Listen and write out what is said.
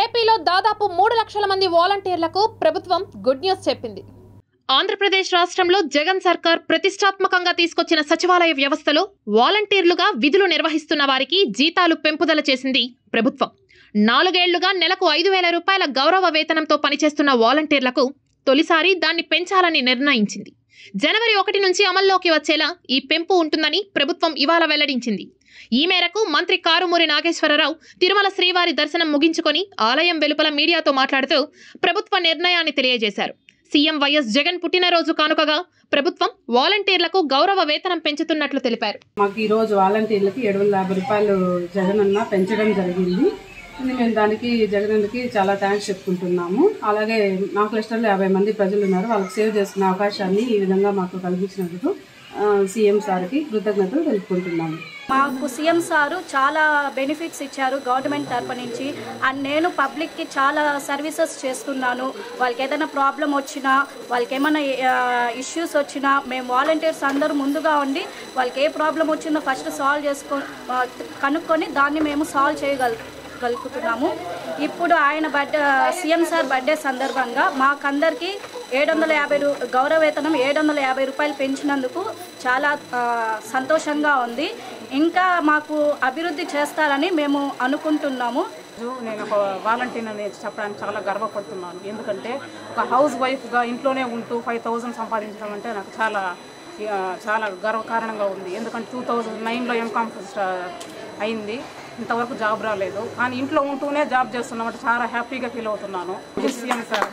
ఏపీలో దాదాపు 3 లక్షల మంది వాలంటీర్లకు ప్రభుత్వం గుడ్ న్యూస్ చెప్పింది. ఆంధ్రప్రదేశ్ రాష్ట్రంలో జగన్ సర్కార్ ప్రతిష్టాత్మకంగా తీసుకొచ్చిన సచివాలయ వ్యవస్థలో వాలంటీర్లుగా విధులు నిర్వహిస్తున్న వారికి జీతాలు పెంపుదల చేసింది ప్రభుత్వం. 4 ఏళ్లుగా నెలకు 5,000 రూపాయల గౌరవ వేతనంతో పనిచేస్తున్న వాలంటీర్లకు తొలిసారి దాన్ని పెంచాలని నిర్ణయించింది. జనవరి 1 నుంచి అమల్లోకి వచ్చేలా ఈ పెంపు ఉంటుందని ప్రభుత్వం ఇవాళ వెల్లడించింది. ఈ మేరకు మంత్రి కారుమూరి నాగేశ్వరరావు తిరుమల శ్రీవారి దర్శనం ముగించుకొని ఆలయం వెలుపల మీడియాతో మాట్లాడుతూ ప్రభుత్వ నిర్ణయాన్ని తెలియజేశారు. సీఎం వైఎస్ జగన్ పుట్టినరోజు కానుకగా ప్రభుత్వం వాలంటీర్లకు గౌరవ వేతనం పెంచుతున్నట్లు తెలిపారు. మాకు ఈ రోజు వాలంటీర్లకి 750 రూపాయలు జగనన్న పెంచడం జరిగింది. మేము దానికి జగనన్నకి చాలా థ్యాంక్స్ చెప్పుకుంటున్నాము. అలాగే మా క్లస్టర్లో 50 మంది ప్రజలు ఉన్నారు. వాళ్ళకి సేవ్ చేసుకునే అవకాశాన్ని ఈ విధంగా మాకు కల్పించినందుకు సీఎం సార్కి కృతజ్ఞతలు తెలుపుకుంటున్నాము. మాకు సీఎం సారు చాలా బెనిఫిట్స్ ఇచ్చారు గవర్నమెంట్ తరపు నుంచి. అండ్ నేను పబ్లిక్కి చాలా సర్వీసెస్ చేస్తున్నాను. వాళ్ళకి ఏదైనా ప్రాబ్లం వచ్చినా, వాళ్ళకి ఏమైనా ఇష్యూస్ వచ్చినా మేము వాలంటీర్స్ అందరూ ముందుగా ఉండి వాళ్ళకి ఏ ప్రాబ్లం వచ్చిందో ఫస్ట్ కనుక్కొని దాన్ని మేము సాల్వ్ చేయగలుగుతున్నాము. ఇప్పుడు ఆయన సీఎం సార్ బర్త్డే సందర్భంగా మాకందరికీ 750 గౌరవ వేతనం 750 రూపాయలు పెంచినందుకు చాలా సంతోషంగా ఉంది. ఇంకా మాకు అభివృద్ధి చేస్తారని మేము అనుకుంటున్నాము. నేను ఒక వాలంటీర్ అని చెప్పడానికి చాలా గర్వపడుతున్నాను. ఎందుకంటే ఒక హౌస్ వైఫ్గా ఇంట్లోనే ఉంటూ 5,000 సంపాదించడం అంటే నాకు చాలా చాలా గర్వకారణంగా ఉంది. ఎందుకంటే 2009లో ఎంకామ్ అయింది, ఇంతవరకు జాబ్ రాలేదు. కానీ ఇంట్లో ఉంటూనే జాబ్ చేస్తున్నామంటే చాలా హ్యాపీగా ఫీల్ అవుతున్నాను. CM sir